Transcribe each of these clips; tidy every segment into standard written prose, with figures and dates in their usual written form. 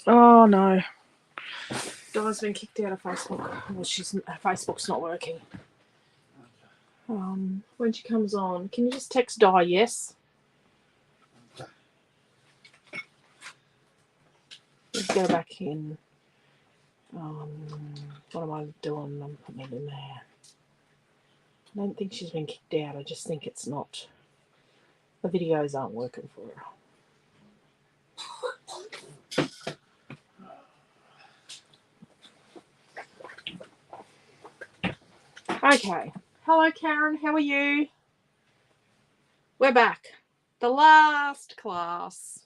Oh no. Di's been kicked out of Facebook. Well, Facebook's not working. When she comes on, can you just text Di yes? Let's go back in. What am I doing? I'm putting it in there. I don't think she's been kicked out. I just think it's not. The videos aren't working for her. Okay. Hello, Karen. How are you? We're back. The last class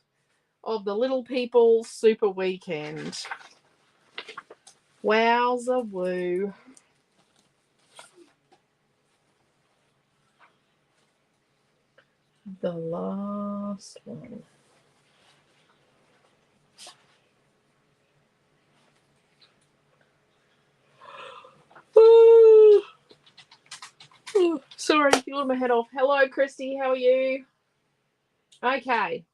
of the Little People Super Weekend. Wowza woo. The last one. Ooh. Ooh, sorry, feeling my head off. Hello, Christy. How are you? Okay.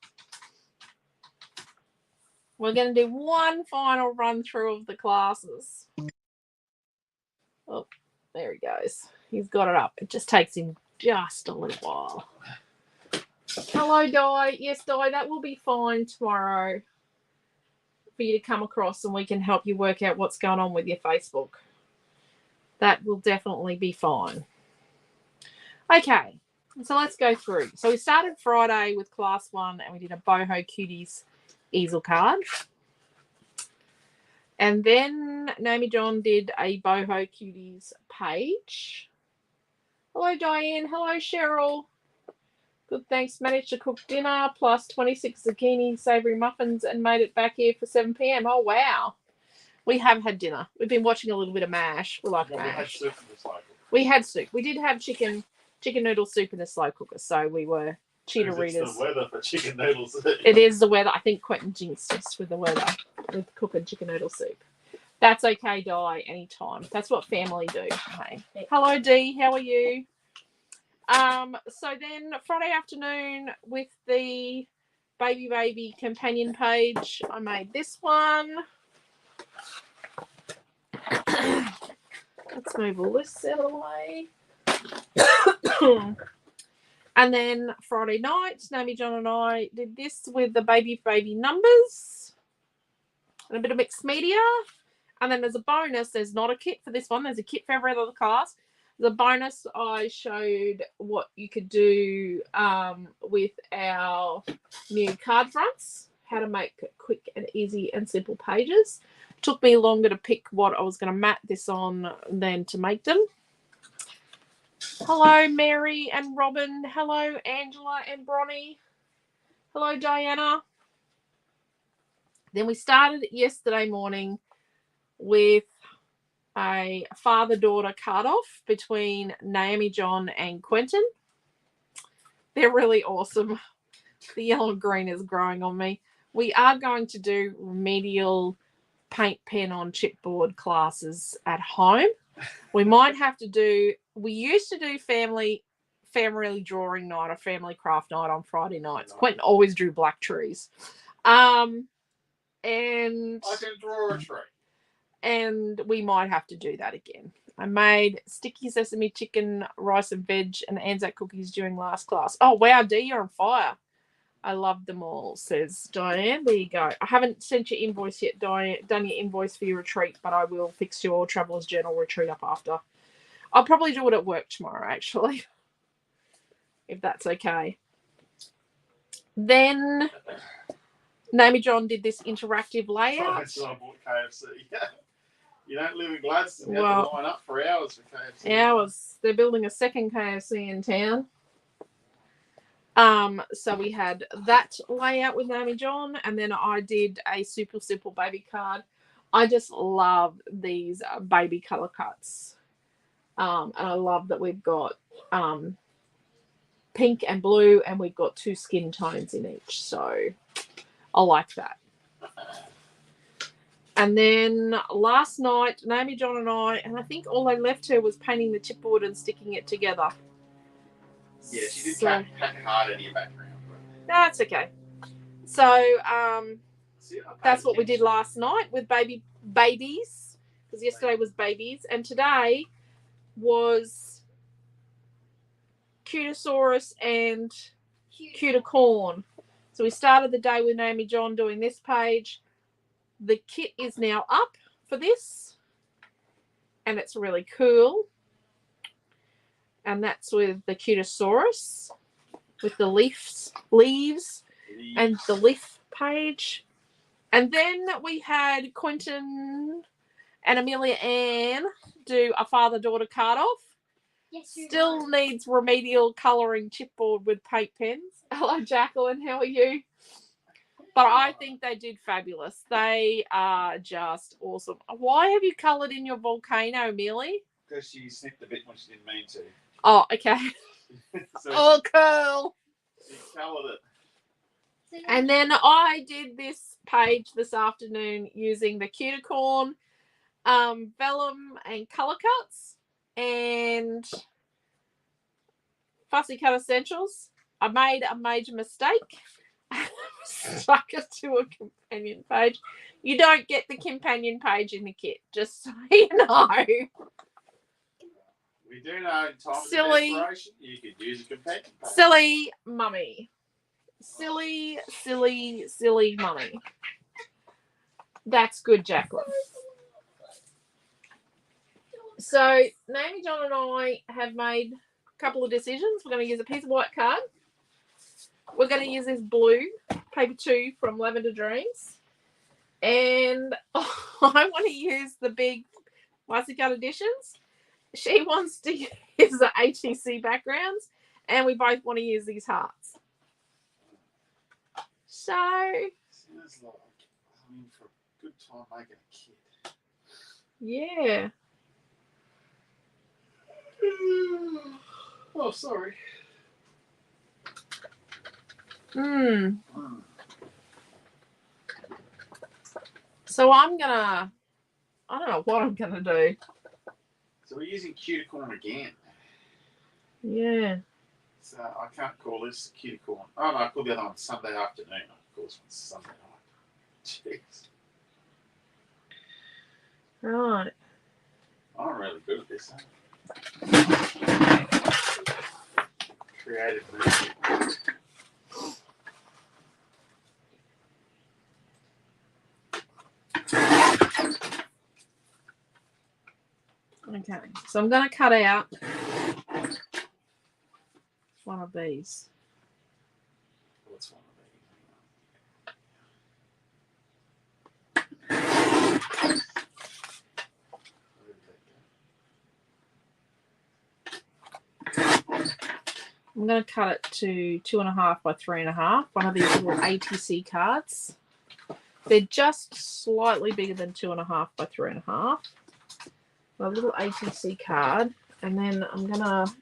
We're going to do one final run through of the classes. Oh, there he goes. He's got it up. It just takes him just a little while. Hello, Di. Yes, Di, that will be fine tomorrow for you to come across and we can help you work out what's going on with your Facebook. That will definitely be fine. Okay, so let's go through. So we started Friday with class 1 and we did a Boho Cuties easel card. And then Naomi-Jon did a Boho Cuties page. Hello, Diane. Hello, Cheryl. Good, thanks. Managed to cook dinner plus 26 zucchini savoury muffins and made it back here for 7 p.m. Oh, wow. We have had dinner. We've been watching a little bit of MASH. We like MASH. We had soup in the slow cooker. We had soup. We did have chicken noodle soup in the slow cooker, so we were cheetah-readers. It's the weather for chicken noodle soup. It is the weather. I think Quentin jinxed us with the weather, with cooking chicken noodle soup. That's okay, Di, anytime. That's what family do. Hey. Hello, Dee. How are you? So then Friday afternoon with the baby companion page, I made this one. Let's move all this out of the way. And then Friday night, Naomi-Jon and I did this with the baby numbers and a bit of mixed media. And then there's a bonus. There's not a kit for this one. There's a kit for every other class. The bonus, I showed what you could do with our new card fronts, how to make quick and easy and simple pages. Took me longer to pick what I was going to mat this on than to make them. Hello, Mary and Robin. Hello, Angela and Bronnie. Hello, Diana. Then we started yesterday morning with a father-daughter card-off between Naomi-Jon and Quentin. They're really awesome. The yellow and green is growing on me. We are going to do remedial paint pen on chipboard classes at home. We might have to do, we used to do family drawing night or family craft night on Friday nights. Quentin always drew black trees. And I can draw a tree. And we might have to do that again. I made sticky sesame chicken, rice and veg, and Anzac cookies during last class. Oh, wow, Dee, you're on fire. I love them all, says Diane. There you go. I haven't sent your invoice yet, Diane. Done your invoice for your retreat, but I will fix your Traveller's Journal retreat up after. I'll probably do it at work tomorrow, actually, if that's okay. Then Naomi-Jon did this interactive layout. So I bought KFC. You don't live in Gladstone. You have to line up for hours for KFC. Hours. They're building a second KFC in town. So we had that layout with Naomi-Jon, and then I did a super simple baby card. I just love these baby color cuts. And I love that we've got pink and blue, and we've got 2 skin tones in each. So I like that. And then last night, Naomi-Jon and I think all I left her was painting the chipboard and sticking it together. Yeah, she did hack hard out of your background. That's okay. So, that's what we did last night with babies. Because yesterday was babies. And today was Cutisaurus and Cuticorn. So we started the day with Naomi-Jon doing this page. The kit is now up for this. And it's really cool. And that's with the Cutisaurus. With the leaves. And the leaf page. And then we had Quentin and Amelia Ann do a father-daughter card off. Yes, Still needs remedial colouring chipboard with paint pens. Hello, Jacqueline. How are you? But I think they did fabulous. They are just awesome. Why have you coloured in your volcano, Amelia? Because she snipped a bit when she didn't mean to. Oh, okay. So cool. She coloured it. And then I did this page this afternoon using the Cuticorn vellum and colour cuts and Fussy Cut Essentials. I made a major mistake. Stuck it to a companion page. You don't get the companion page in the kit, just so you know. We do know in time Silly. of desperation you could use a companion page. Silly mummy. Silly mummy. That's good, Jacqueline. So, Naomi-Jon and I have made a couple of decisions. We're going to use a piece of white card. We're going to use this blue paper 2 from Lavender Dreams. And I want to use the big Fussy Cut Editions. She wants to use the ATC backgrounds. And we both want to use these hearts. So, Sounds like, I mean, for a good time making a kid. Yeah. Oh, sorry. So I'm gonna, I don't know what I'm gonna do. So we're using Cuticorn again. Yeah. So I can't call this Cuticorn. Oh no, I called the other one Sunday afternoon. Of course, it's Sunday night. Jeez. Right. I'm really good at this. Creative movie. Okay. So I'm gonna cut out one of these. What's one I'm going to cut it to 2.5 by 3.5. One of these little ATC cards. They're just slightly bigger than 2.5 by 3.5. A little ATC card. And then I'm going to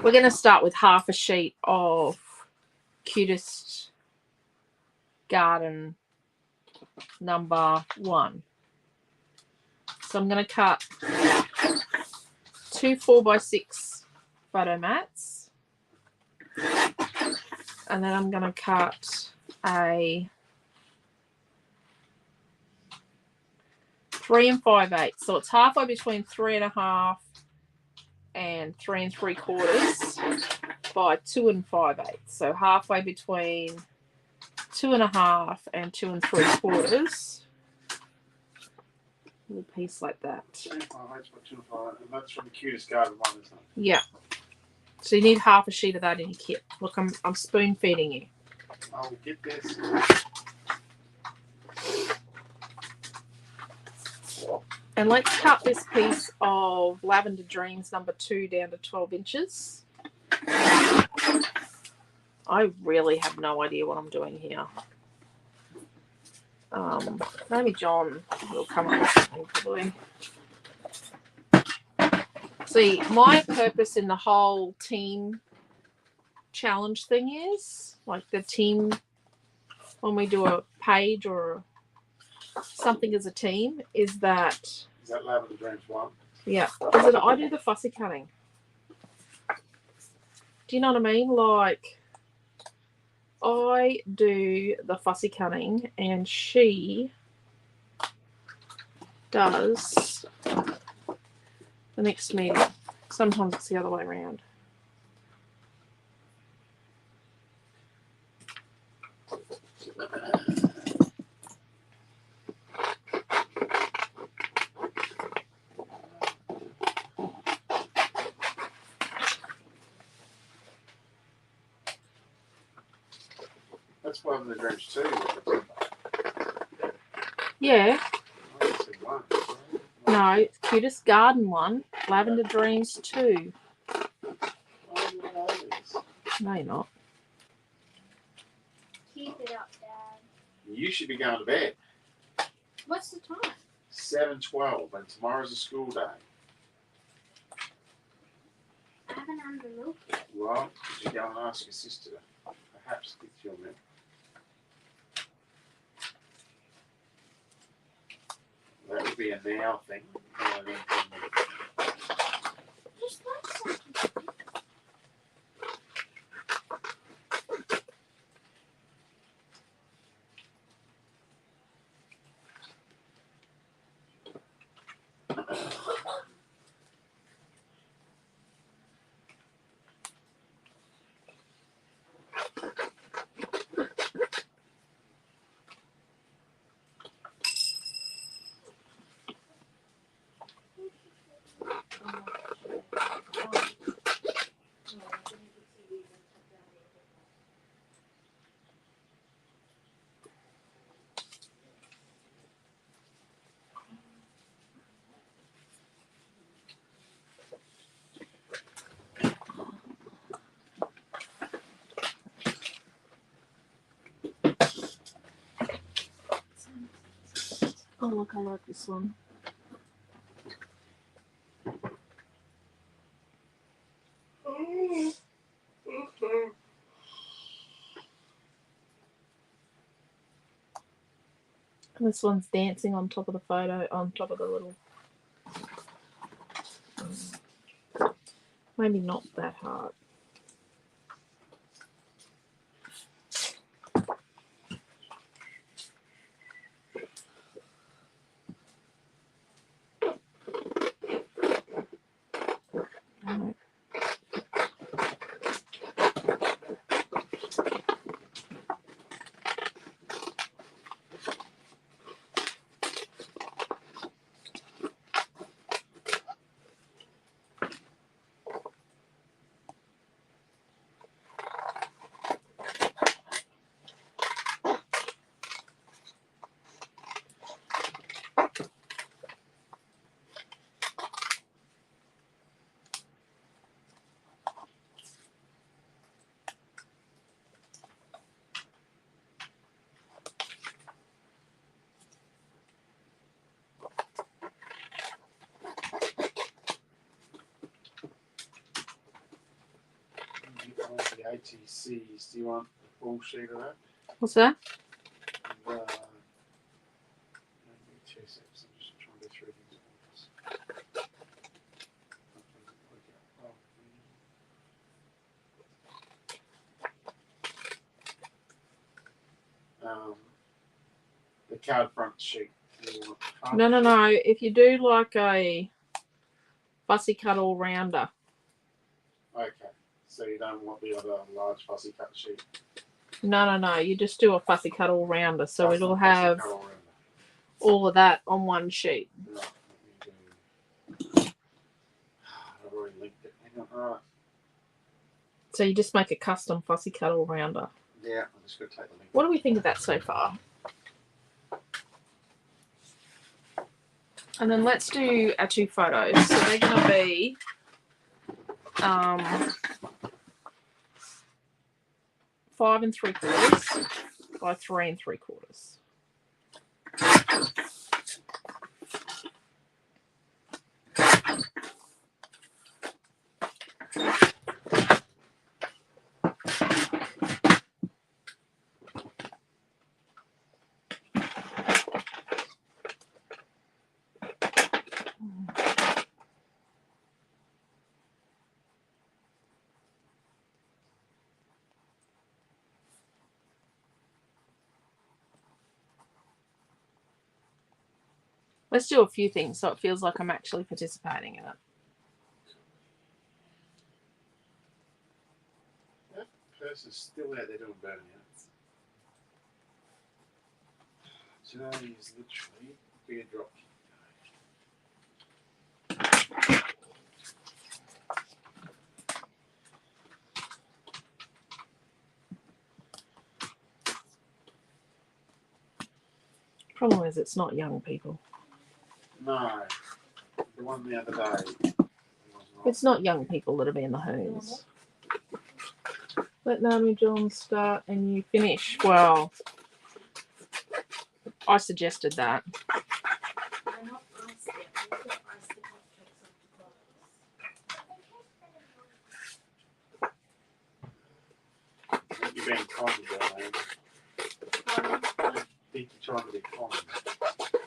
we're going to start with half a sheet of Cutest Garden number 1. So I'm going to cut 2 4x6 photo mats. And then I'm going to cut a 3 5/8. So it's halfway between 3.5 and 3 3/4 by 2 5/8. So halfway between 2.5 and 2 3/4. A little piece like that. 3.5 by 2.5, and that's from the Cutest Garden one, isn't it? Yeah. So you need half a sheet of that in your kit. Look, I'm spoon feeding you. I'll get this. And let's cut this piece of Lavender Dreams number 2 down to 12 inches. I really have no idea what I'm doing here. Naomi-Jon will come up with something probably. See, my purpose in the whole team challenge thing is, like the team, when we do a page or something as a team, is that... Is that Lavender Dreams 1? Yeah. Is it I do the fussy cutting? Do you know what I mean? Like, I do the fussy cutting and she does the next meeting. Sometimes it's the other way around. That's Lavender Dreams 2. Yeah. I only see one. No, Cutest Garden 1, Lavender Dreams 2. Oh, you know these. No, you're not. Keep it up, Dad. You should be going to bed. What's the time? 7:12, and tomorrow's a school day. I haven't had a look. Well, could you go and ask your sister? Perhaps get your milk. That would be a now thing. Just one second. Oh, look, I like this one. And this one's dancing on top of the photo, on top of the little... Maybe not that hard. Right. The ATCs, do you want the full sheet of that? What's that? And, give me 2 seconds, I'm just trying to go through these. The card front sheet. No. If you do like a fussy cut all rounder. Okay, so you don't want the other large fussy cut sheet. No. You just do a fussy cut all rounder, so Custom it'll fussy have cut all rounder. all of that on one sheet. Right, let me do. I've already linked it. Hang on, right. So you just make a custom fussy cut all rounder. Yeah, I'm just going to take the link. What do we think of that so far? And then let's do our 2 photos. So they're going to be 5 3/4 by 3 3/4. Let's do a few things so it feels like I'm actually participating in it. That person's still out there doing burnouts. Today is literally beer drop. Problem is, it's not young people. No, the one the other day. It's not young people that are being the hoons. Let Naomi-Jon start and you finish. Well, I suggested that. They're not iced yet. We've got iced the cupcakes off the box. You're being kind, girl, man. I think you're trying to be kind.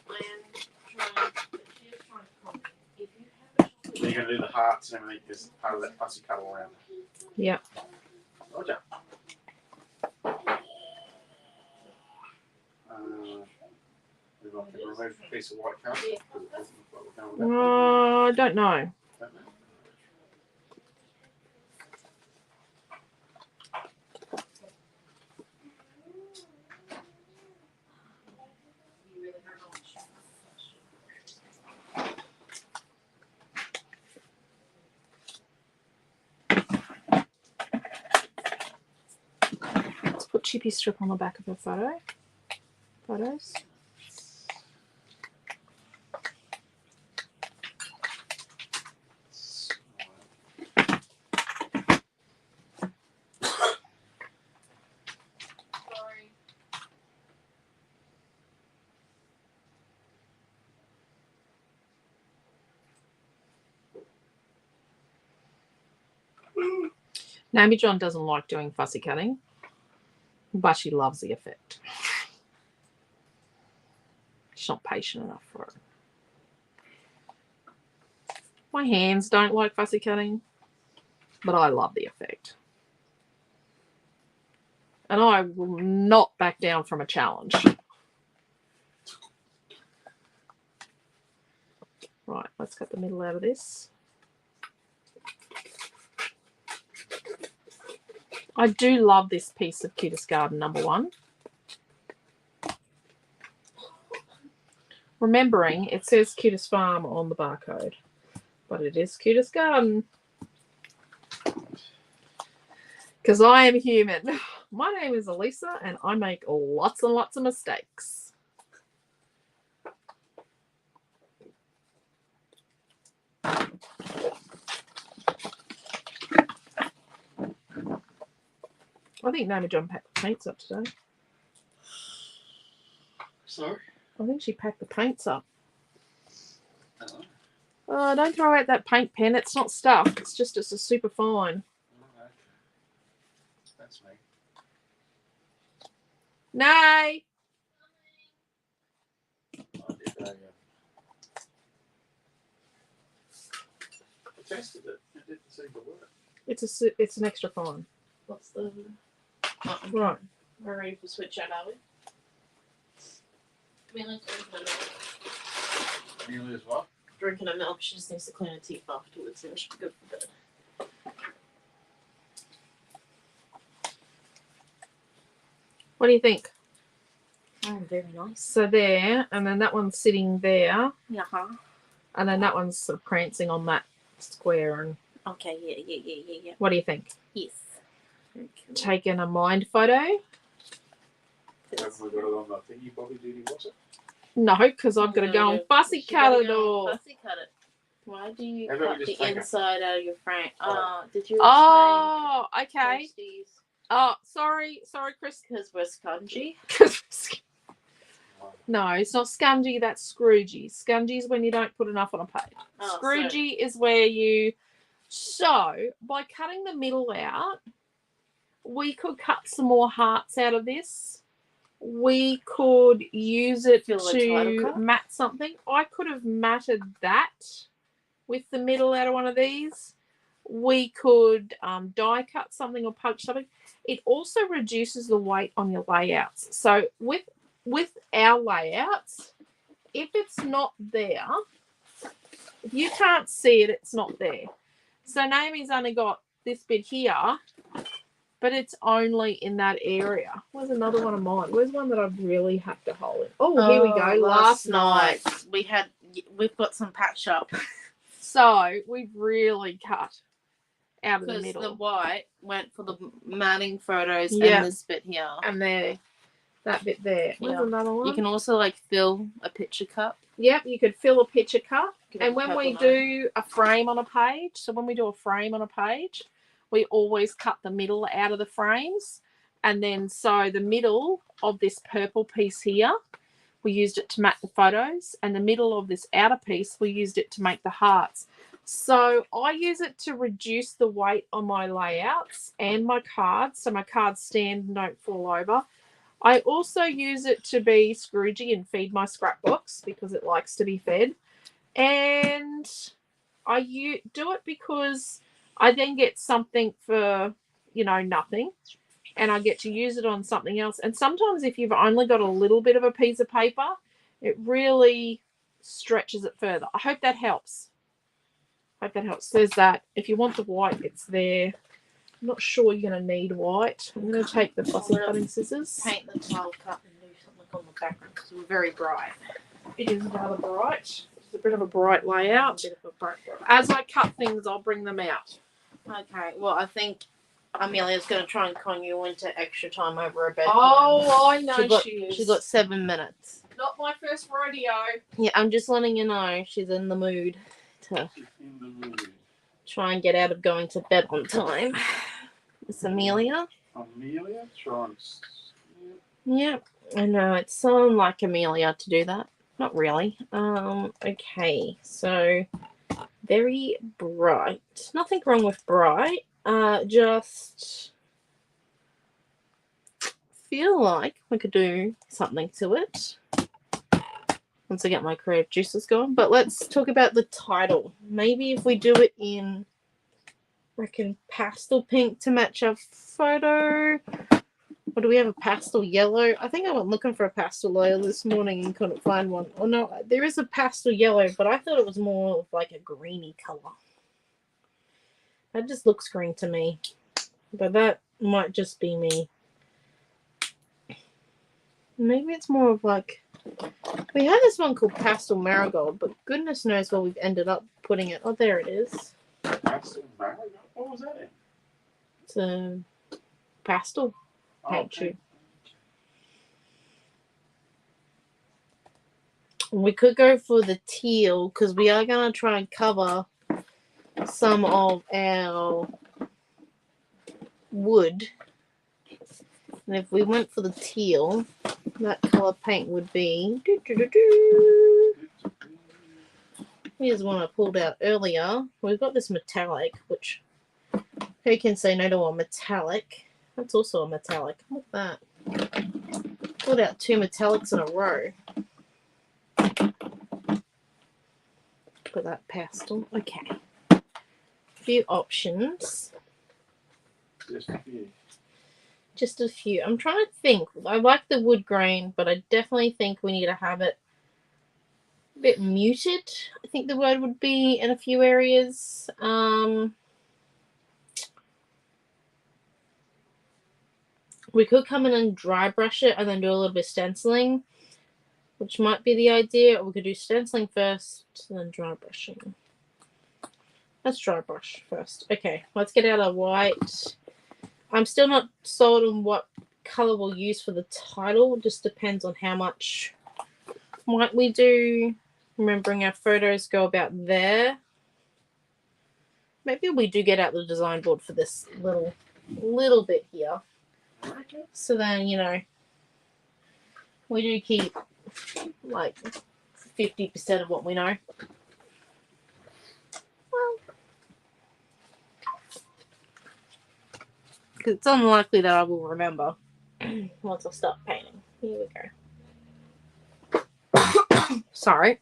I am trying, but she is trying to call me. If you have a Then you're going to do the hearts and everything as part of that fussy cuddle around. Yep. Roger. We're going to remove a piece of white card. Yeah. Because it doesn't look like we're going with that. I don't know. Don't know. you really hurt on Let's put Chippy strip on the back of her photos. Sorry. Naomi-Jon doesn't like doing fussy cutting, but she loves the effect. She's not patient enough for it. My hands don't like fussy cutting, but I love the effect. And I will not back down from a challenge. Right, let's cut the middle out of this. I do love this piece of Cutest Garden #1. Remembering it says Cutest Farm on the barcode, but it is Cutest Garden. Because I am human. My name is Elisa and I make lots and lots of mistakes. I think Naomi-Jon packed the paints up today. Sorry? I think she packed the paints up. Oh. Oh, don't throw out that paint pen. It's not stuff. It's just a super fine. Okay. That's me. Nay. I tested it. It didn't seem to work. It's an extra fine. What's the... Right. We're ready for switch out, are we? Amelia's Amelia's what? drinking a milk. She just needs to clean her teeth afterwards and she'll be good for bed. What do you think? Oh, very nice. So there, and then that one's sitting there, Uh-huh. and then that one's sort of prancing on that square. And Okay, yeah. what do you think? Yes. Okay. Taking a mind photo? Haven't we got it on the thingy, Bobby Duty, was it? No, because I've got to go and fussy cut it all. Fussy cut it. Why do you How about cut we just the take it? inside out of your frame? Oh. Did you Oh, okay. explain? Oh, sorry, Chris. Because we're spongy. No, it's not scungy. That's scroogey. Scungy is when you don't put enough on a page. Oh, Scroogey is where you. So by cutting the middle out, we could cut some more hearts out of this. We could use it Feel the title to cut? mat something. I could have matted that with the middle out of one of these. We could die cut something or punch something. It also reduces the weight on your layouts. So with our layouts, if it's not there, if you can't see it, it's not there. So Naomi's only got this bit here, but it's only in that area. Where's another one of mine? Where's one that I really have to hold? Oh, here we go. Last night. We've got some patch up. So we've really cut out of the Because middle. the white went for the Manning photos Yeah. and this bit here. And there, that bit there. Where's Yeah. another one? You can also like fill a picture cup. Yep, you could fill a picture cup. Give And it a when we purple do a frame on a page, so when we do a frame on a page, we always cut the middle out of the frames. And then so the middle of this purple piece here, we used it to make the photos. And the middle of this outer piece, we used it to make the hearts. So I use it to reduce the weight on my layouts and my cards, so my cards stand and don't fall over. I also use it to be Scroogey and feed my scrapbooks because it likes to be fed. And I do it because I then get something for, nothing. And I get to use it on something else. And sometimes if you've only got a little bit of a piece of paper, it really stretches it further. I hope that helps. There's that. If you want the white, it's there. I'm not sure you're going to need white. I'm going to take the fussy cutting scissors. Paint the tile cup and do something on the background because we're very bright. It is rather bright. It's a bit of a bright layout. A bit of a bright. As I cut things, I'll bring them out. Okay, well, I think Amelia's going to try and con you into extra time over a bedtime. Oh, I know she is. She's got 7 minutes. Not my first rodeo. Yeah, I'm just letting you know she's in the mood to In the mood. try and get out of going to bed on time. Miss Amelia? Amelia, try and. Yeah, I know. It's so unlike Amelia to do that. Not really. Okay, so very bright. Nothing wrong with bright. Just feel like we could do something to it once I get my creative juices going. But let's talk about the title. Maybe if we do it in, I reckon, pastel pink to match our photo. Or do we have a pastel yellow? I think I went looking for a pastel yellow this morning and couldn't find one. Oh no, there is a pastel yellow, but I thought it was more of like a greeny color. That just looks green to me. But that might just be me. Maybe it's more of like... We had this one called Pastel Marigold, but goodness knows where we've ended up putting it. Oh, there it is. Pastel Marigold? What was that in? It's a pastel paint tube. We could go for the teal because we are going to try and cover some of our wood. And if we went for the teal, that color paint would be... Here's one I pulled out earlier. We've got this metallic, which who can say no to a metallic? That's also a metallic. What's that? Pulled out 2 metallics in a row. Put that pastel. Okay. Few options. Just a few. Just a few. I'm trying to think. I like the wood grain, but I definitely think we need to have it a bit muted. I think the word would be in a few areas. We could come in and dry brush it and then do a little bit of stenciling, which might be the idea. Or we could do stenciling first and then dry brushing. Let's dry brush first. Okay, let's get out our white. I'm still not sold on what color we'll use for the title. It just depends on how much white we do. Remembering our photos go about there. Maybe we do get out the design board for this little bit here. So then, we do keep like 50% of what we know. Well, because it's unlikely that I will remember once I start painting. Here we go. Sorry.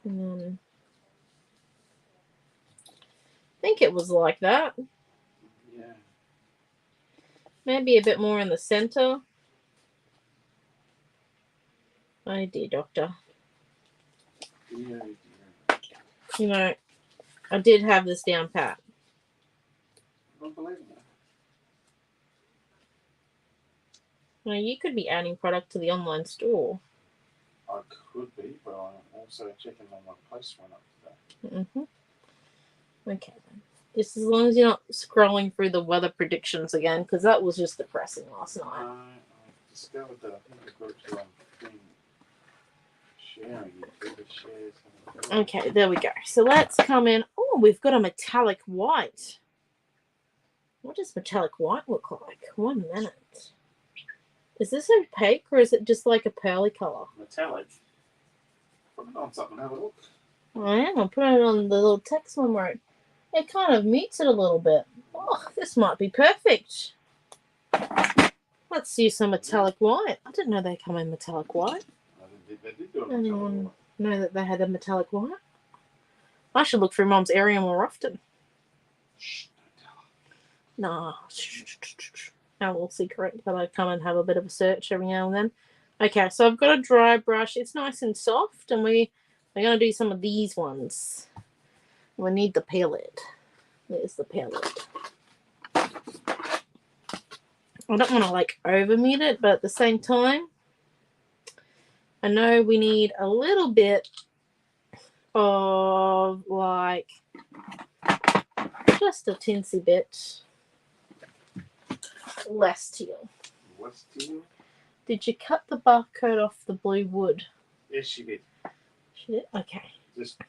I think it was like that. Yeah. Maybe a bit more in the center. Oh dear, doctor. Dear, dear. You know, I did have this down pat. I don't believe in that. Now, you could be adding product to the online store. I could be, but I'm also checking on my post one up today. Okay, then. Just as long as you're not scrolling through the weather predictions again, because that was just depressing last night. I discovered that I think I've got it to thing sharing. It shares. Okay, there we go. So let's come in. Oh, we've got a metallic white. What does metallic white look like? 1 minute. Is this opaque or is it just like a pearly colour? Metallic. Put it on something, have a look. I am. I'll put it on the little text one where it kind of mutes it a little bit. Oh, this might be perfect. Let's use some metallic white. I didn't know they come in metallic white. They did do it. Anyone know that they had a metallic white? I should look through Mom's area more often. Shh, don't tell her. Nah. Our little secret that I come and have a bit of a search every now and then. Okay, so I've got a dry brush. It's nice and soft, and we're going to do some of these ones. We need the palette. There's the palette. I don't want to like over mute it, but at the same time, I know we need a little bit of like just a tinsy bit less teal. What's teal? Did you cut the barcode off the blue wood? Yes, she did. She did? Okay. Just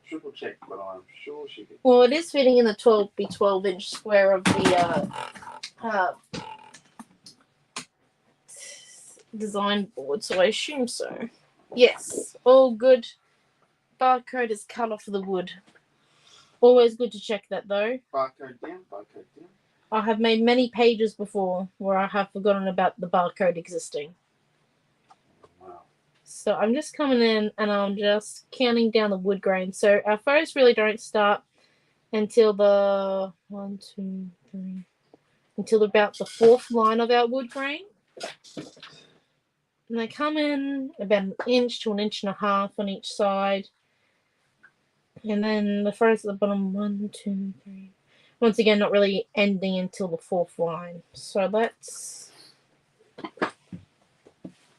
triple check, but I'm sure she did. Well, it is fitting in the 12x12 square of the design board, so I assume so. Yes, all good. Barcode is cut off the wood. Always good to check that though. Barcode down, barcode down. I have made many pages before where I have forgotten about the barcode existing. Wow. So I'm just coming in and I'm just counting down the wood grain. So our photos really don't start until the until about the 4th line of our wood grain. And they come in about 1 inch to 1.5 inches on each side. And then the photos at the bottom, 1, 2, 3. Once again, not really ending until the 4th line. So let's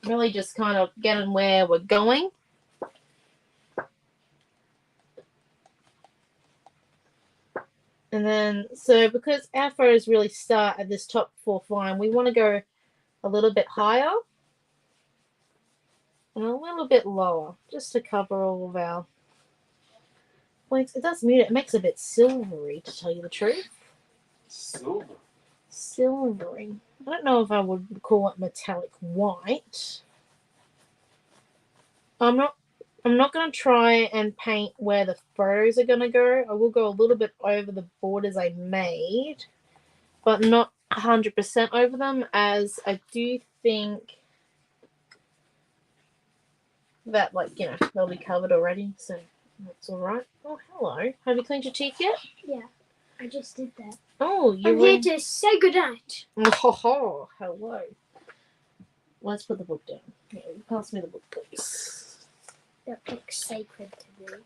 really just kind of get in where we're going. And then, so because our photos really start at this top 4th line, we want to go a little bit higher and a little bit lower, just to cover all of our points. It does mute it. It makes it a bit silvery, to tell you the truth. Silver. Silvery. I don't know if I would call it metallic white. I'm not going to try and paint where the photos are going to go. I will go a little bit over the borders I made, but not 100% over them, as I do think that, like, you know, they'll be covered already, so that's all right. Oh, hello. Have you cleaned your teeth yet? Yeah, I just did that. Oh, I'm here to say goodnight. Oh, hello. Let's put the book down. Yeah, pass me the book, please. That looks sacred to me.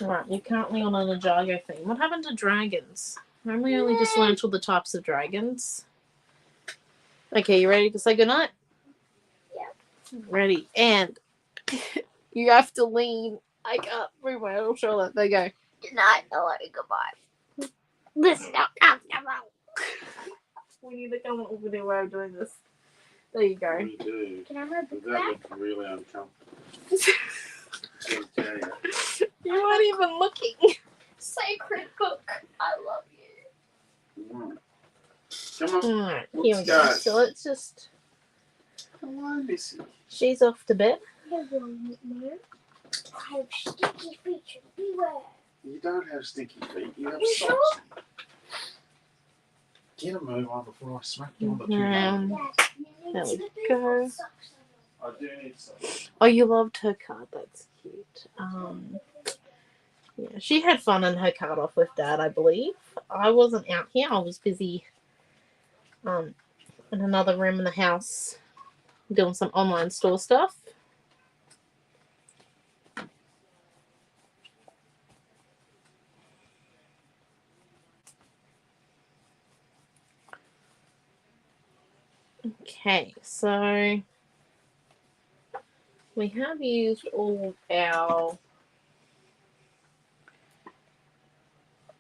Right, you're currently on an Ninjago theme. What happened to dragons? Remember we only just learned all the types of dragons? Okay, you ready to say goodnight? Yeah. Ready, and you have to lean. I can't move my little shoulder. There you go. Goodnight, hello, goodbye. This is not comfortable. We need to come up with a new way of doing this. There you go. We do. Can I have my book That back? looks really uncomfortable. Okay. You weren't even looking. Sacred book. I love you. Come on. Alright, here we Let's go. go. So let's just. Come on, Missy. She's off to bed. Hello, no. I have sticky feet. Beware. You don't have stinky feet. You have You socks. Get a move on before I smack you on the tooth. Yes, you need There we slippers go. and socks on. I do need socks. Oh, you loved her card. That's cute. Yeah, she had fun in her card off with Dad, I believe. I wasn't out here. I was busy in another room in the house doing some online store stuff. Okay, so we have used all of our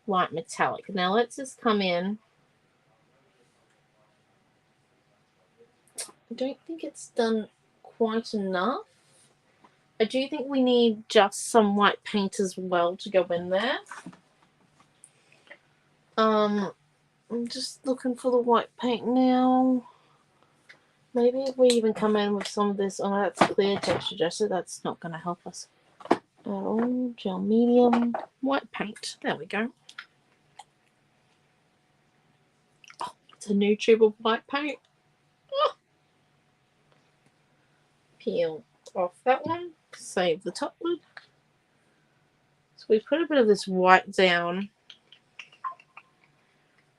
white metallic. Now let's just come in. I don't think it's done quite enough. I do think we need just some white paint as well to go in there. I'm just looking for the white paint now. Maybe if we even come in with some of this, oh, that's clear texture, Jessica. That's not going to help us at all. Gel medium, white paint. There we go. Oh, it's a new tube of white paint. Oh. Peel off that one. Save the top lid. So we put a bit of this white down.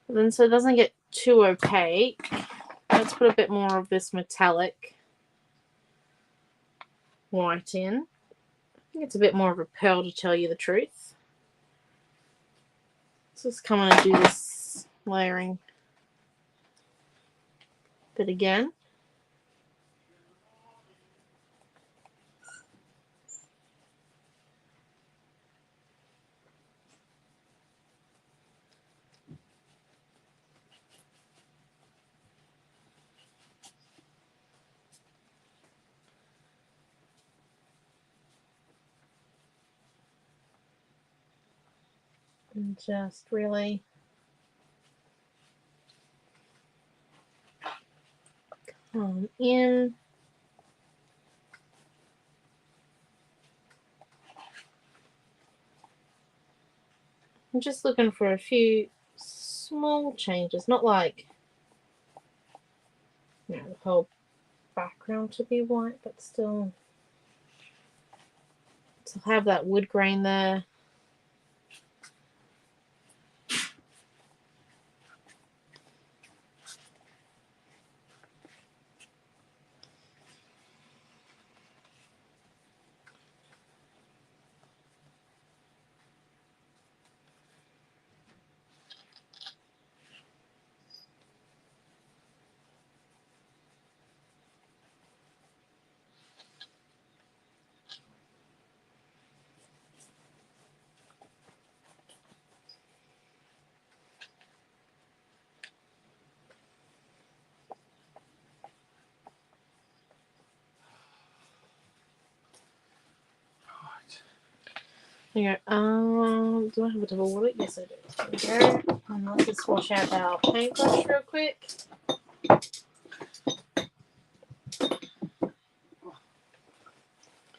And then so it doesn't get too opaque. Let's put a bit more of this metallic white in. I think it's a bit more of a pearl, to tell you the truth. Let's just come in and do this layering bit again. And just really come in. I'm just looking for a few small changes, not like, you know, the whole background to be white, but still to have that wood grain there. There you go. Do I have a double wallet? Yes, I do. There we go. And let's just wash out our paintbrush real quick.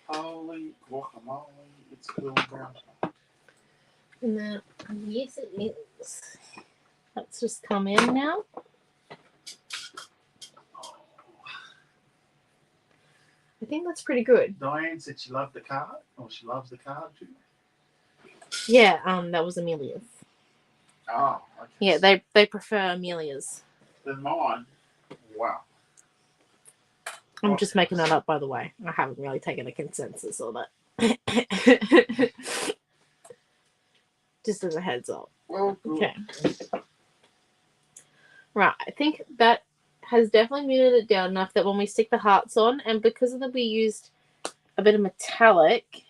Holy guacamole, it's cool down. And then, yes, it is. Let's just come in now. I think that's pretty good. Diane said she loved the card, or she loves the card too. Yeah, that was Amelia's. Oh, okay. Yeah, they prefer Amelia's. Then mine, wow. I'm just making that up, by the way. I haven't really taken a consensus on it. Just as a heads up. Well, good. Okay. Right, I think that has definitely muted it down enough that when we stick the hearts on, and because of that we used a bit of metallic,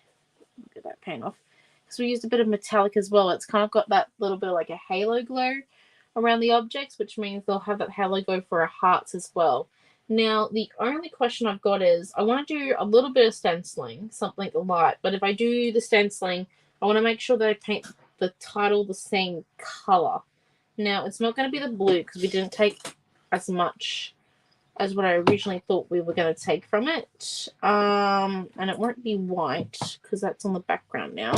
get that paint off, because we used a bit of metallic as well, it's kind of got that little bit of like a halo glow around the objects, which means they'll have that halo glow for our hearts as well. Now, the only question I've got is, I want to do a little bit of stenciling, something light, but if I do the stenciling, I want to make sure that I paint the title the same color. Now, it's not going to be the blue, because we didn't take as much as what I originally thought we were going to take from it. And it won't be white, because that's on the background now.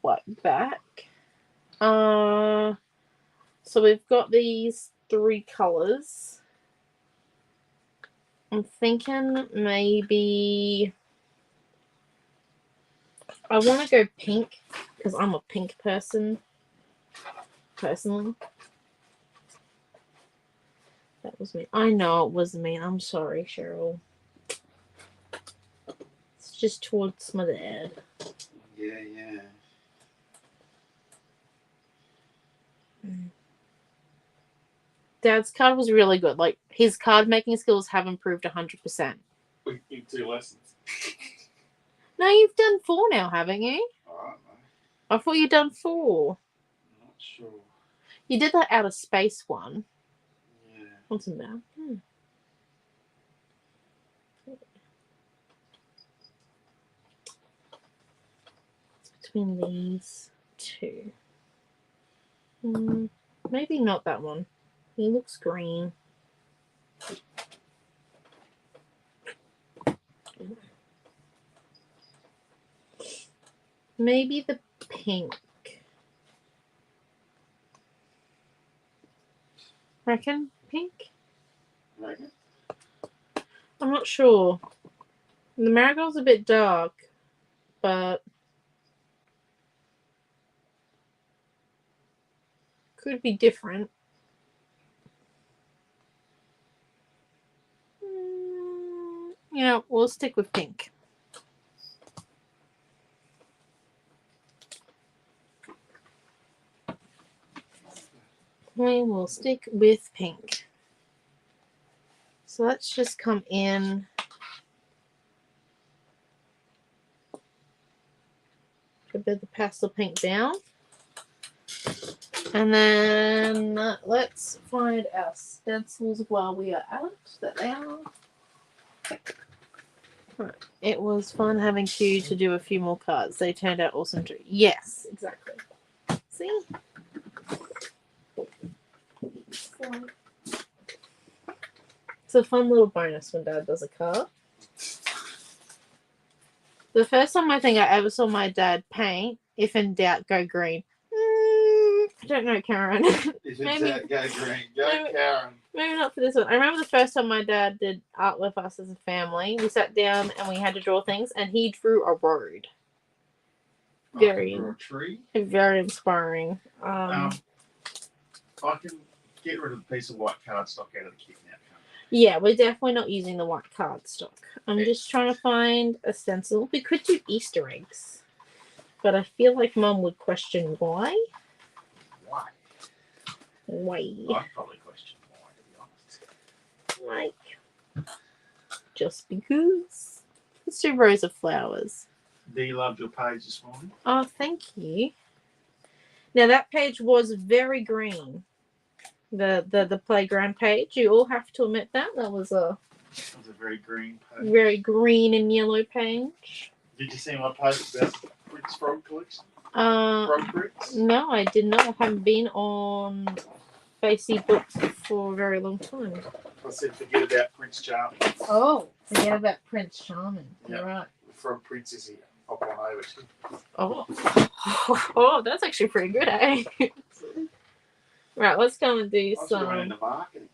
White back. So we've got these 3 colors. I'm thinking maybe I want to go pink, because I'm a pink person, personally. That was me. I know it was me. I'm sorry, Cheryl. It's just towards my dad. Yeah, yeah. Dad's card was really good. Like, his card making skills have improved 100%. We did 2 lessons. No, you've done 4 now, haven't you? I don't know. I thought you'd done 4. I'm not sure. You did that outer space one. Yeah. What's in there? It's between these 2. Maybe not that one. He looks green. Maybe the pink. Reckon pink? Reckon? I'm not sure. The marigold's a bit dark, but could be different. You know, we'll stick with pink. We will stick with pink. So let's just come in. A bit of the pastel pink down. And then let's find our stencils while we are at it. That they are. Right. It was fun having Q to do a few more cards. They turned out awesome too. Yes, exactly. See? It's a fun little bonus when Dad does a card. The first time I think I ever saw my dad paint, if in doubt, go green. I don't know, Karen. If it's that, go green. Go, Karen. Maybe not for this one. I remember the first time my dad did art with us as a family. We sat down and we had to draw things, and he drew a road. Very, a tree. Very inspiring. I can get rid of the piece of white cardstock out of the kit now. Yeah, we're definitely not using the white cardstock. I'm just trying to find a stencil. We could do Easter eggs, but I feel like Mum would question why. Why? I'd probably question why, to be honest. Like, just because. Let's do rows of flowers. Dee loved your page this morning. Oh, thank you. Now that page was very green. The playground page. You all have to admit that. That was a very green page. Very green and yellow page. Did you see my post about Prince Frog collection? Frog bricks? No, I did not. I haven't been on Facebook for a very long time. I said forget about Prince Charming. Oh, forget about Prince Charming. Yep. Right. From Princess here. Hop on over to. Oh, that's actually pretty good, eh? Right, let's go and do some. Going into marketing.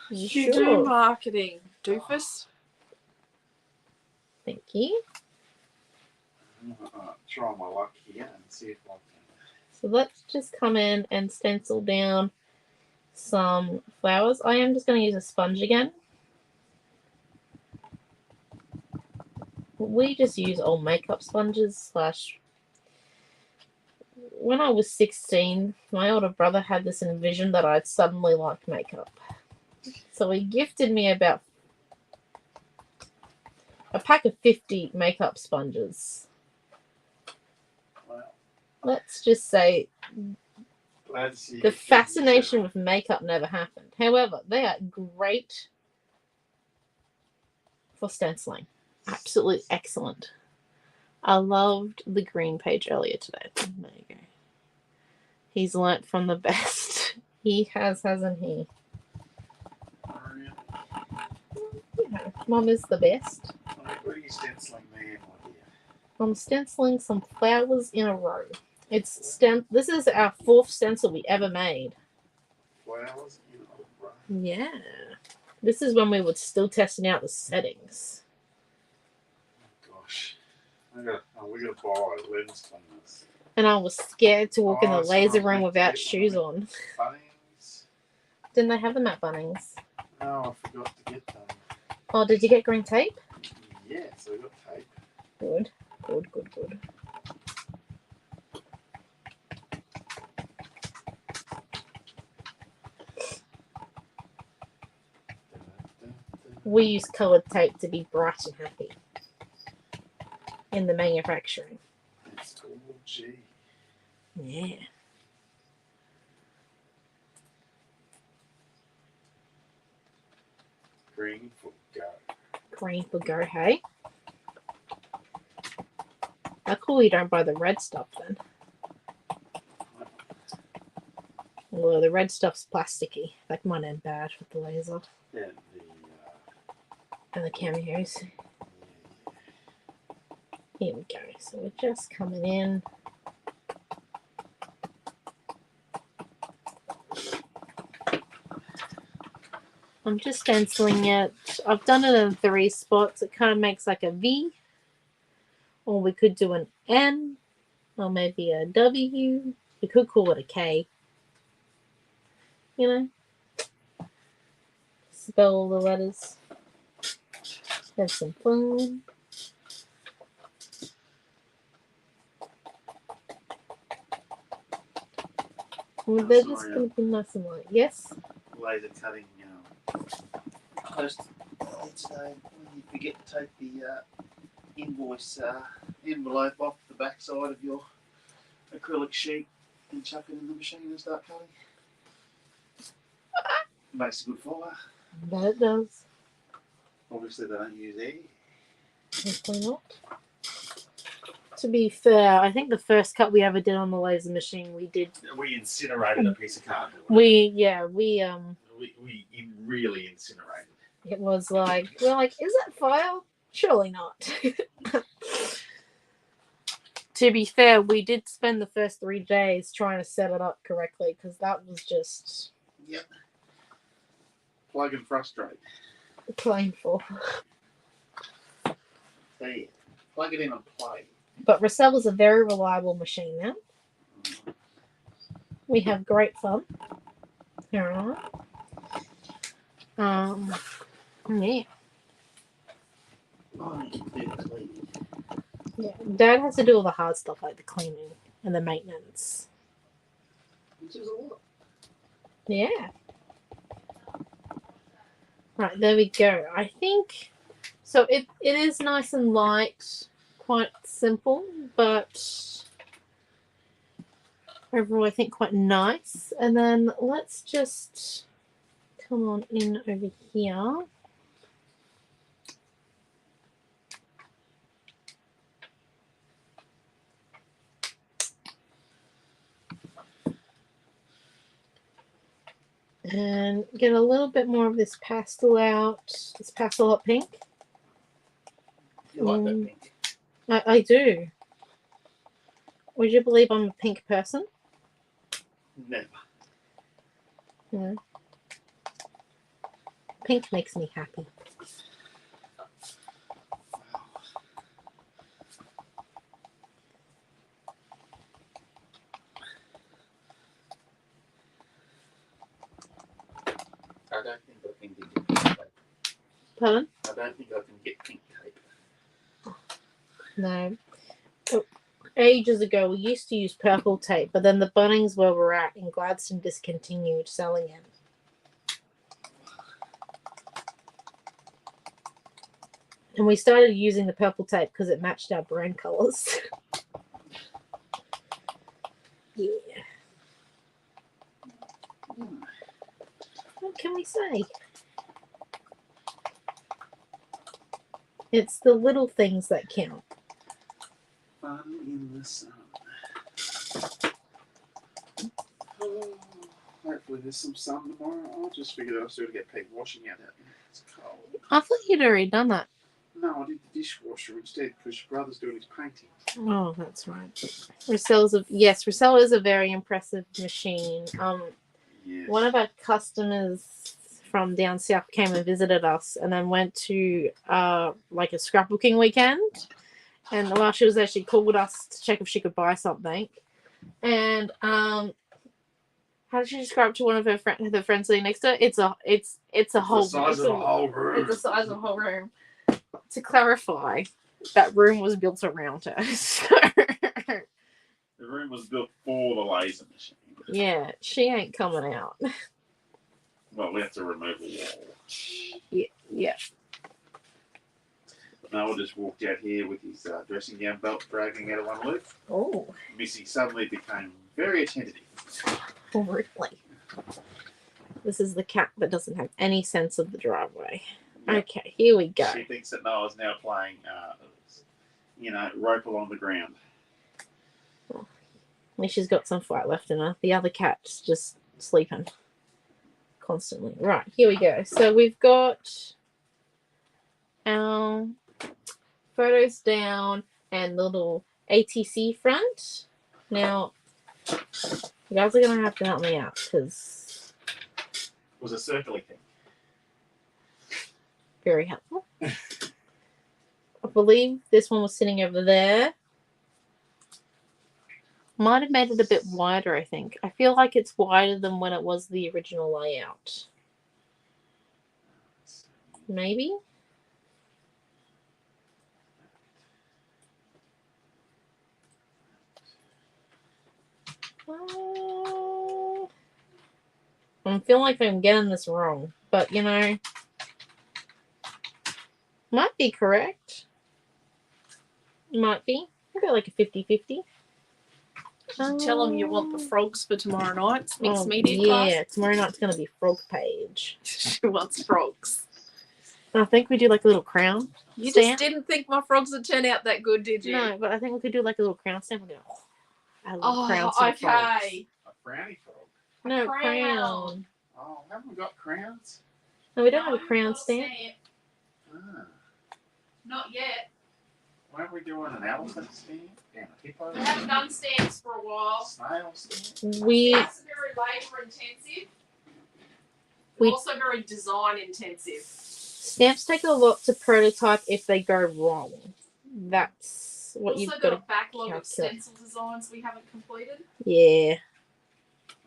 You do marketing, doofus. Thank you. Try my luck here and see if I can. So let's just come in and stencil down some flowers. I am just going to use a sponge again. We just use old makeup sponges / when I was 16, my older brother had this envision that I'd suddenly like makeup. So he gifted me about a pack of 50 makeup sponges. Wow. Let's just say Glad to see the fascination with makeup never happened. However, they are great for stenciling. Absolutely excellent. I loved the green page earlier today. There you go. He's learnt from the best. He has, hasn't he? Yeah, Mum is the best. What are you stenciling there, my dear? I'm stenciling some flowers in a row. This is our 4th stencil we ever made. Flowers in a row. Yeah. This is when we were still testing out the settings. Gosh. We gotta buy a lens on this. And I was scared to walk in the it's laser not room meant to without get shoes one. on. Bunnings. Didn't they have them at Bunnings? No, I forgot to get them. Oh, did you get green tape? Yes, I got tape. Good. Good, good, good. we use colored tape to be bright and happy in the manufacturing. It's all G. Yeah. Green for go. Green for go, hey? How cool you don't buy the red stuff then. Well, the red stuff's plasticky. That might end bad with the laser. Yeah, And the cameos. Here we go. So we're just coming in. I'm just stenciling it. I've done it in 3 spots. It kind of makes like a V. Or we could do an N. Or maybe a W. We could call it a K. You know? Spell all the letters. Have some fun. Well, they're just going to be nice and light. Yes? laser cutting. Close to today, when you forget to take the invoice envelope off the back side of your acrylic sheet and chuck it in the machine and start cutting. Makes a good fire. That it does. Obviously, they don't use air. Definitely not. To be fair, I think the first cut we ever did on the laser machine, we incinerated a piece of cardboard. We really incinerated. it was like, we're like, is that fire? Surely not. To be fair, we did spend the first 3 days trying to set it up correctly because that was just Yep. Plug and frustrate. painful. There. Plug it in and play. But Rosella's a very reliable machine now. We have great fun. Yeah. Yeah. Oh, you can do it clean. Yeah. Dad has to do all the hard stuff like the cleaning and the maintenance. Which is a lot. Yeah. Right, there we go. I think so it is nice and light, quite simple, but overall I think quite nice. And then let's just come on in over here. And get a little bit more of this pastel out, this pastel hot pink. You like that pink? I do. Would you believe I'm a pink person? Never. Yeah. Pink makes me happy. I don't think I can get pink tape. Pardon? I don't think I can get pink tape. No. Ages ago, we used to use purple tape, but then the Bunnings where we're at in Gladstone discontinued selling it. And we started using the purple tape because it matched our brand colors. Yeah. What can we say? It's the little things that count. Fun in the sun. Oh, hopefully there's some sun tomorrow. I'll just figure I'll still get paid washing out there. It's cold. I thought you'd already done that. No, I did the dishwasher instead because your brother's doing his painting. Oh, that's right. Rosella is a very impressive machine. Yes. One of our customers from down south came and visited us, and then went to like a scrapbooking weekend. And while she was there, she called us to check if she could buy something. And how did she describe to one of her the friends sitting next to her? It's the size of the whole room. It's the size of the whole room. To clarify, that room was built around her. So the room was built for the laser machine. yeah, she ain't coming out. Well, we have to remove the wall. Yeah. Noah just walked out here with his dressing gown belt dragging out of one loop. Oh, Missy suddenly became very attentive. really? This is the cat that doesn't have any sense of the driveway. Yep. Okay, here we go. She thinks that Noah's now playing, rope along the ground. At least she's got some fight left in her. The other cat's just sleeping constantly. Right, here we go. So we've got our photos down and the little ATC front. Now, you guys are going to have to help me out because It was a circly thing. very helpful. I believe this one was sitting over there. Might have made it a bit wider, I think. I feel like it's wider than when it was the original layout. Maybe? I feel like I'm getting this wrong, but might be correct. Might be. I've got like a 50-50. Tell them you want the frogs for tomorrow night's mixed media yeah, class. tomorrow night's going to be frog page. She wants frogs. And I think we do like a little crown. You stamp. just didn't think my frogs would turn out that good, did you? No, but I think we could do like a little crown stamp. We'll go, a little crown Oh, stamp frogs. okay. A frowny frog. No, crown. Oh, haven't we got crowns? No, we don't have a No, crown not stamp. Ah. Not yet. Weren't we doing an elephant stamp and a hippo We haven't done stamps for a while. snail stamp? We Stamps are very labour intensive. We- Also very design intensive. stamps take a lot to prototype if they go wrong. That's what Also you've got got to. a backlog of calculate. stencil designs we haven't completed. Yeah.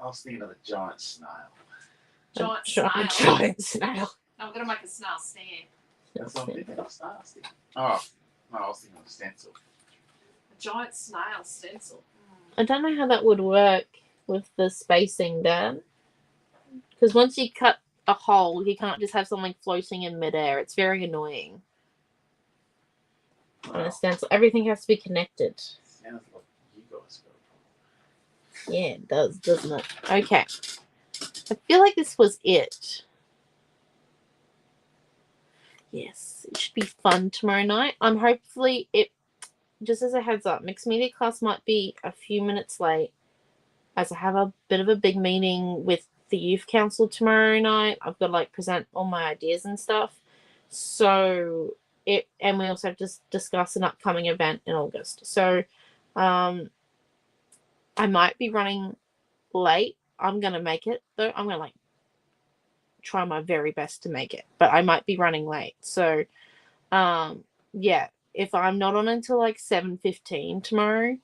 I was thinking of the giant snail. Giant Giant snail. snail. I'm going to make a snail stamp. That's what I'm thinking of, snail stamp. Oh, no, I was thinking of stencil. A giant snail stencil. I don't know how that would work with the spacing, Dad. Because once you cut a hole, you can't just have something floating in midair. It's very annoying. On a Well, stencil, everything has to be connected. sounds like you guys got a problem. Yeah, it does, doesn't it? Okay. I feel like this was it. Yes, it should be fun tomorrow night. Hopefully it, just as a heads up, mixed media class might be a few minutes late as I have a bit of a big meeting with the youth council tomorrow night. I've got to present all my ideas and stuff. So and we also have to discuss an upcoming event in August. So I might be running late. I'm going to make it though. I'm going to try my very best to make it, but I might be running late. So yeah, if I'm not on until 7:15 tomorrow,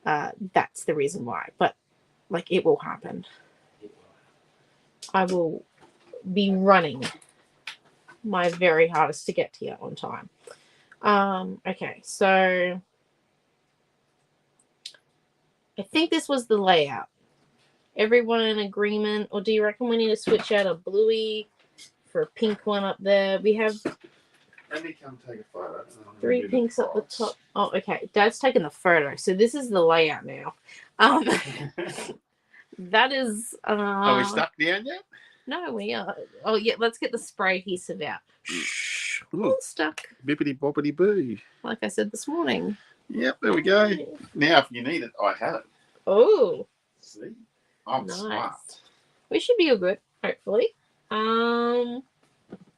that's the reason why. But it will happen. I will be running my very hardest to get here on time. Okay, so I think this was the layout. Everyone in agreement, or do you reckon we need to switch out a bluey for a pink one up there? We have Let me come take a photo. And I'm gonna 3 do pinks at the props. top. Oh, okay. Dad's taking the photo. So this is the layout now. That is. Are we stuck down yet? No, we are. Oh yeah, let's get the spray adhesive out. Ooh. All stuck. Bippity boppity boo. Like I said this morning. Yep, there we go. Now, if you need it, I have it. Oh, See? I'm nice. smart. We should be all good, hopefully.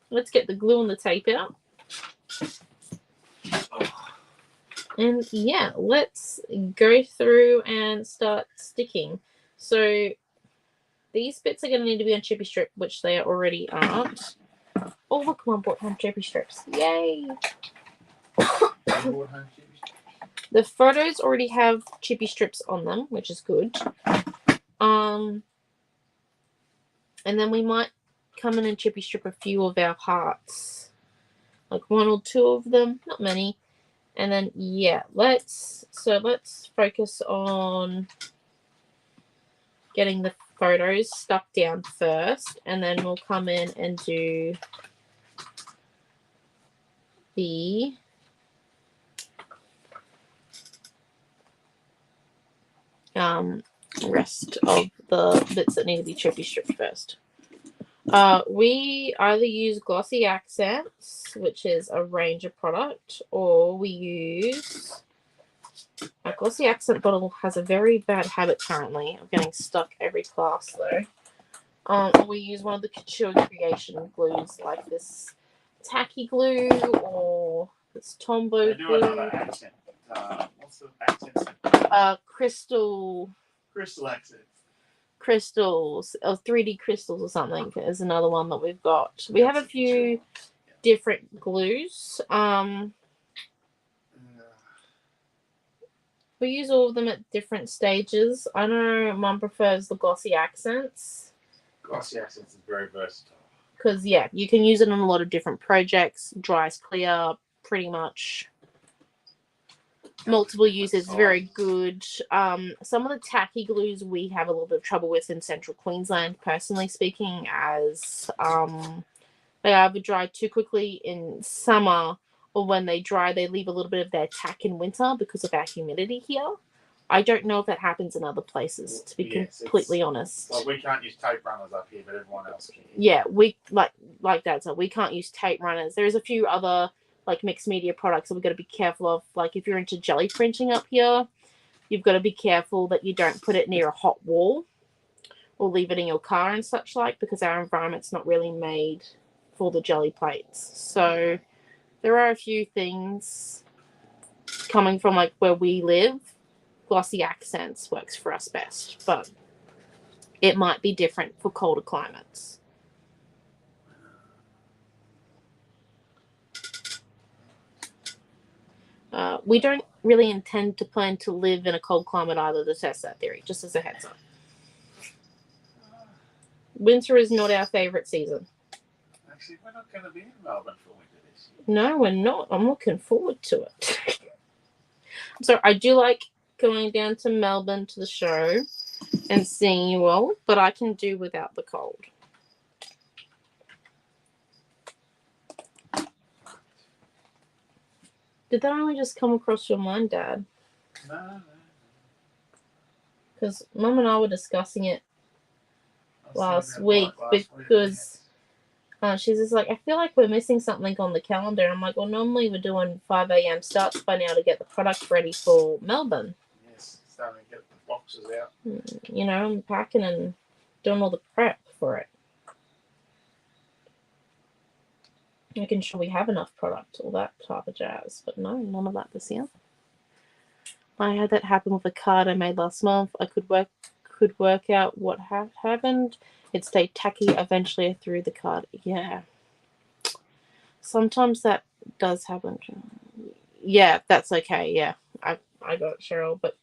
Let's get the glue and the tape out. And yeah, let's go through and start sticking. So these bits are going to need to be on chippy strip, which they already aren't. Oh, look, Mum bought home chippy strips. Yay! The photos already have chippy strips on them, which is good. And then we might come in and chippy strip a few of our hearts. 1 or 2 of them, not many. And then yeah, let's focus on getting the photos stuck down first, and then we'll come in and do the rest of the bits that need to be trippy stripped first. We either use Glossy Accents, which is a Ranger product, or we use a Glossy Accent bottle has a very bad habit currently of getting stuck every class though. We use one of the Couture Creation glues like this tacky glue or this Tombow They do glue. another accent. What's the accent? Crystal Accents. crystals or 3D crystals or something is another one that we've got. We have a few different glues. We use all of them at different stages. I know Mum prefers the Glossy Accents. Glossy Accents is very versatile. Because, yeah, you can use it on a lot of different projects. Dries clear, pretty much. Multiple uses, very good. Some of the tacky glues we have a little bit of trouble with in central Queensland, personally speaking, as they either dry too quickly in summer, or when they dry, they leave a little bit of their tack in winter because of our humidity here. I don't know if that happens in other places, to be completely honest. Like we can't use tape runners up here, but everyone else can. Yeah, we like Dad said, we can't use tape runners. There's a few other like mixed media products that we've got to be careful of. Like if you're into jelly printing up here, you've got to be careful that you don't put it near a hot wall or leave it in your car and such like, because our environment's not really made for the jelly plates. So there are a few things coming from like where we live. Glossy Accents works for us best, but it might be different for colder climates. We don't really intend to plan to live in a cold climate either to test that theory, just as a heads up. Winter is not our favourite season. Actually, we're not going to be in Melbourne for winter this year. No, we're not. I'm looking forward to it. So I do like going down to Melbourne to the show and seeing you all, but I can do without the cold. Did that only just come across your mind, Dad? No. Because Mum and I were discussing it last week because she's just like, I feel like we're missing something on the calendar. I'm like, well, normally we're doing 5 a.m. starts by now to get the product ready for Melbourne. Yes, starting to get the boxes out. You know, I'm packing and doing all the prep for it. Making sure we have enough product, all that type of jazz. But no, none of that this year. I had that happen with a card I made last month. I could work out what happened. It stayed tacky. Eventually I threw the card. Yeah. Sometimes that does happen. Yeah, that's okay. Yeah. I got it, Cheryl. But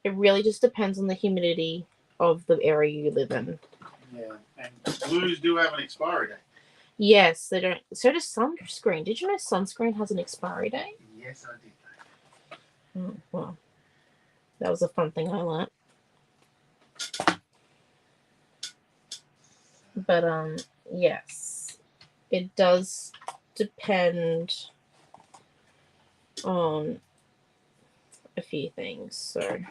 it really just depends on the humidity of the area you live in. Yeah, and glues do have an expiry date. Yes, they don't. So does sunscreen. Did you know sunscreen has an expiry date? Yes, I did. Oh, well, that was a fun thing I learnt. But yes, it does depend on a few things. So It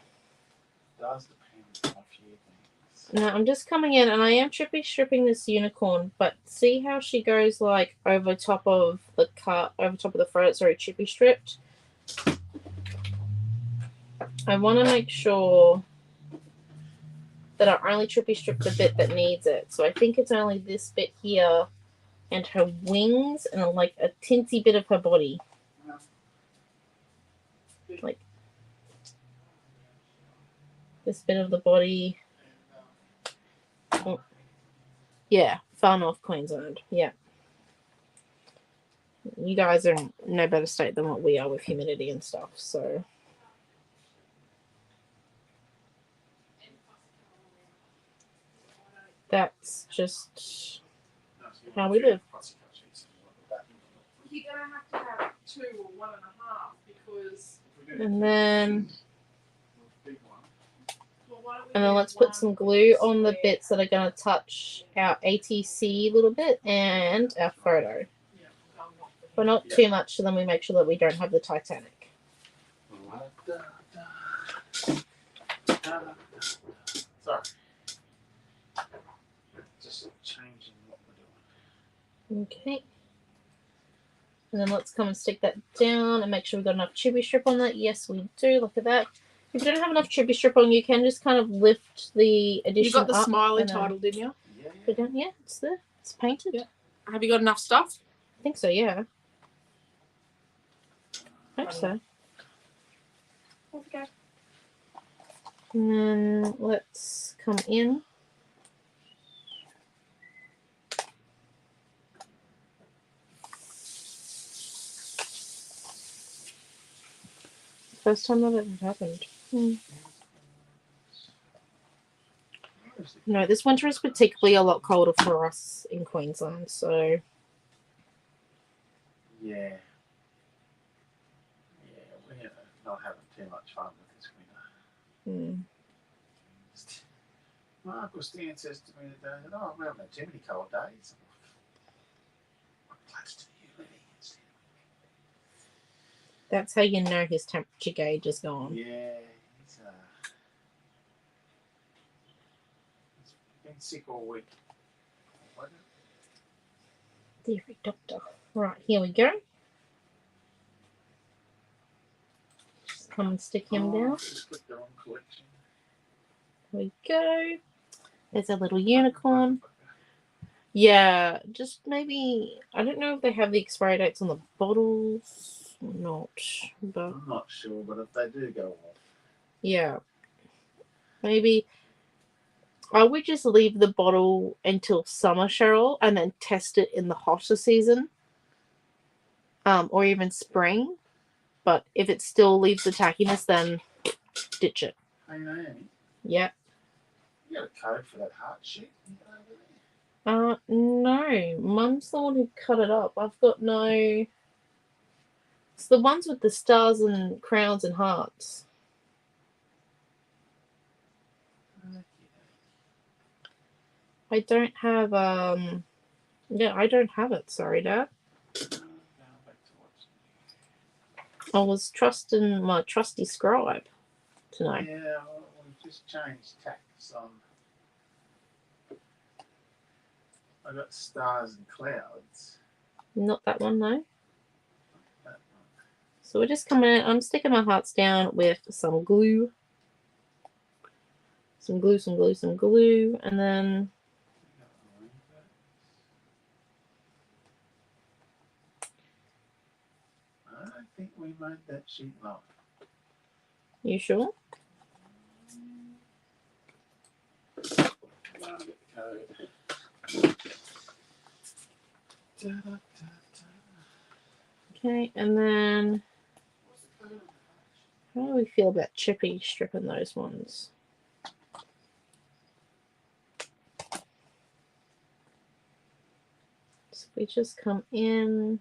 does depend on a few things. now I'm just coming in, and I am trippy stripping this unicorn. But see how she goes like over top of the cut, over top of the throat. Sorry, trippy stripped. I want to make sure that I only trippy strip the bit that needs it. So I think it's only this bit here and her wings and like a teensy bit of her body. Like this bit of the body. Oh. Yeah, far north Queensland. Yeah. You guys are in no better state than what we are with humidity and stuff, so. That's just how we live. You're going to have 2 or 1.5 because. And then. Well, And then let's put some glue on the bits that are going to touch our ATC a little bit and our photo. But not too much, so then we make sure that we don't have the Titanic. Sorry. Just changing what we're doing. Okay. And then let's come and stick that down and make sure we've got enough chibi strip on that. Yes, we do. Look at that. If you don't have enough chibi strip on, you can just kind of lift the addition. You got the up smiley and then title, didn't you? Yeah. put it down. Yeah, it's there. It's painted. Yeah. Have you got enough stuff? I think so, yeah. I hope so. Okay. And then let's come in. First time that ever happened. No, this winter is particularly a lot colder for us in Queensland, so Yeah. Yeah, we're not having too much fun with this winter. Mark was Stan says to me today, oh, we're having too many cold days. I'm close to you living instead. that's how you know his temperature gauge is gone. Yeah, he's been sick all week. Deary doctor. Right, here we go. Just come and stick him down. Just clicked the wrong collection. There we go. There's a little unicorn. Yeah, just maybe, I don't know if they have the expiry dates on the bottles or not, but I'm not sure, but if they do go off. yeah. Maybe I would just leave the bottle until summer, Cheryl, and then test it in the hotter season. Or even spring. But if it still leaves the tackiness, then ditch it. Hey, Naomi, Yeah. you got a code for that heart sheet? No. Mum's the one who cut it up. I've got no... It's the ones with the stars and crowns and hearts. I don't have, yeah, I don't have it. Sorry, Dad. I was trusting my trusty scribe tonight. Yeah, well, we've just changed tacks on. I got stars and clouds. Not that one, though. That one. So we're just coming in. I'm sticking my hearts down with some glue. Some glue. And then... I think we made that sheet long. You sure? I'll get the code. Okay, and then how do we feel about Chippy stripping those ones? So we just come in.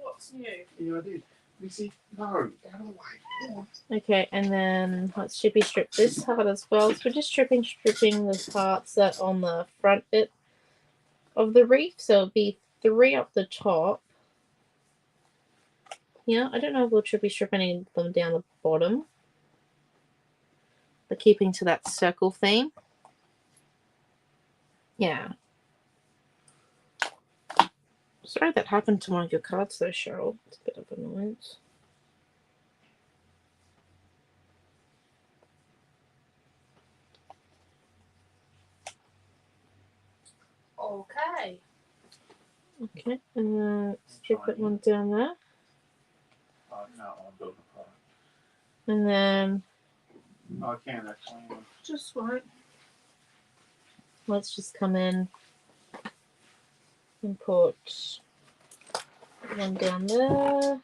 What's new? Yeah, I did. Missy, no, out of the way. Come on. Okay, and then let's Chippy strip this heart as well. So we're just stripping the hearts that on the front bit of the reef. So it'll be 3 up the top. Yeah, I don't know if we'll Chippy strip any of them down the bottom. But keeping to that circle theme. Yeah. Sorry that happened to one of your cards though, Cheryl. It's a bit of annoyance. Okay. Okay, and then strip that one down there. Oh, no, I'm building a product. And then Oh, I can actually. Just won't. let's just come in and put one down there.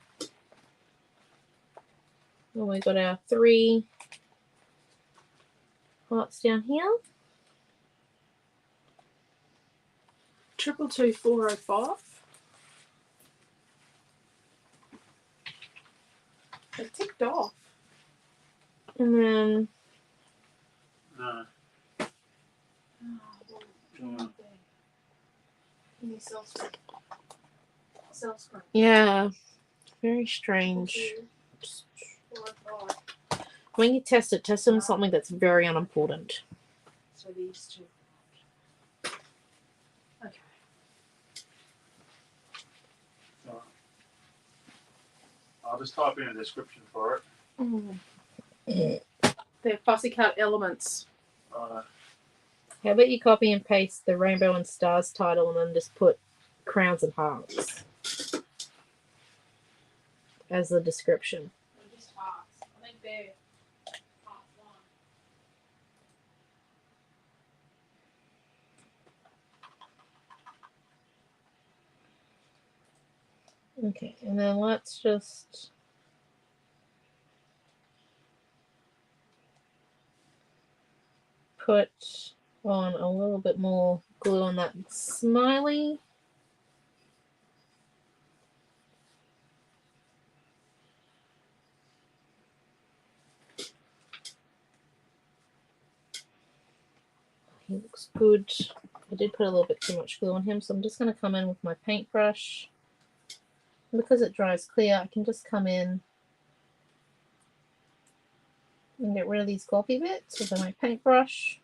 And we got our 3 hearts down here. 222405. It ticked off. And then No. Self-screen. yeah, very strange. When you test it on something that's very unimportant. So these two. Okay. So, I'll just type in a description for it. They're Pussycat Elements. Right. How about you copy and paste the Rainbow and Stars title and then just put Crowns and Hearts as the description? Just hearts. I think they're part one. Okay, and then let's just put on a little bit more glue on that smiley. He looks good. I did put a little bit too much glue on him, so I'm just going to come in with my paintbrush. And because it dries clear, I can just come in and get rid of these gloppy bits with my paintbrush.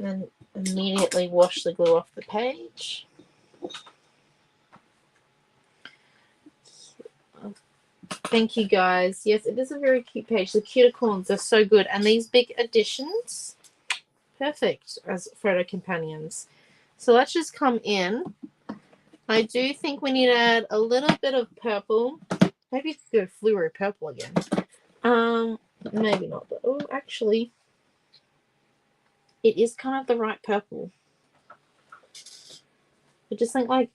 And immediately wash the glue off the page. Thank you guys. Yes, it is a very cute page. The cuticorns are so good. And these big additions, perfect as photo companions. So let's just come in. I do think we need to add a little bit of purple. Maybe go fluoro purple again. Maybe not. But, oh, actually, it is kind of the right purple. I just think like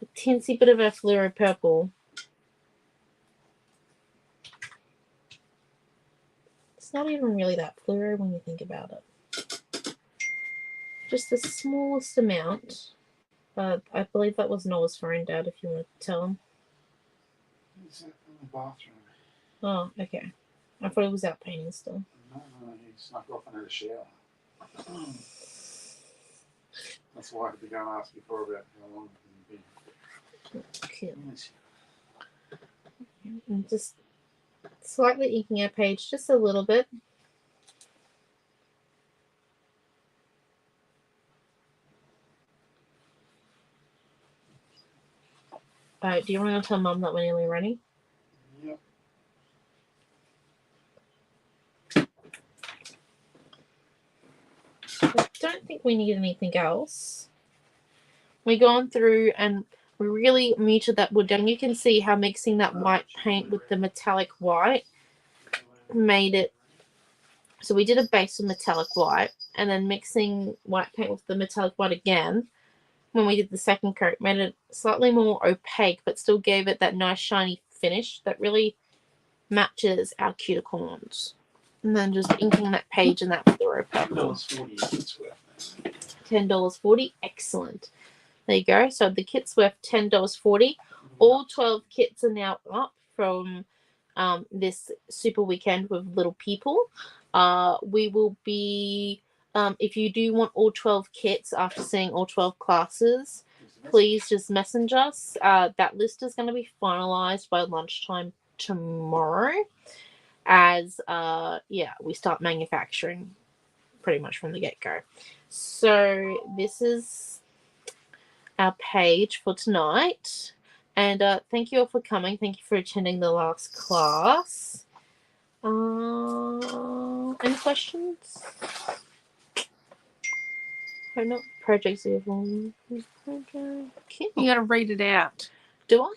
a teensy bit of a fluoro purple. It's not even really that fluoro when you think about it. Just the smallest amount. I believe that was Noah's phone, Dad, if you want to tell him. He's in the bathroom. Oh, okay. I thought he was out painting still. No, he snuck off and had a shower. That's why I had to go and ask before about how long he's been. Okay. Yes. I'm just slightly inking our page just a little bit. Do you want to tell Mum that we're nearly ready? Yep. I don't think we need anything else. We've gone through and we really muted that wood down. You can see how mixing that white paint with the metallic white made it. So we did a base of metallic white and then mixing white paint with the metallic white again when we did the second coat made it slightly more opaque but still gave it that nice shiny finish that really matches our cuticorns. And then just inking that page in that fluoro purple. $10.40. Excellent. There you go. So the kit's worth $10.40. All 12 kits are now up from this super weekend with little people. We will be, if you do want all 12 kits after seeing all 12 classes, please just message us. That list is going to be finalized by lunchtime tomorrow as, we start manufacturing pretty much from the get-go. So this is our page for tonight. And thank you all for coming. Thank you for attending the last class. Any questions? Or not? Projects you have on. You got to read it out. Do I?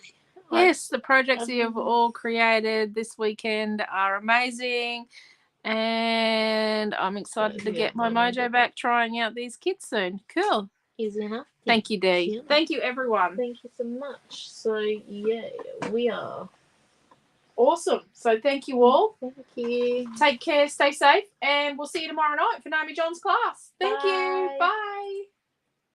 Yes, the projects you have all created this weekend are amazing. And I'm excited to get my mojo back trying out these kits soon. Cool. Easy enough. Thank you, Dee. Thank you, everyone. Thank you so much. So, yeah, we are Awesome. So thank you all. Thank you. Take care, stay safe, and we'll see you tomorrow night for Naomi-Jon's class. Thank you. Bye. Bye.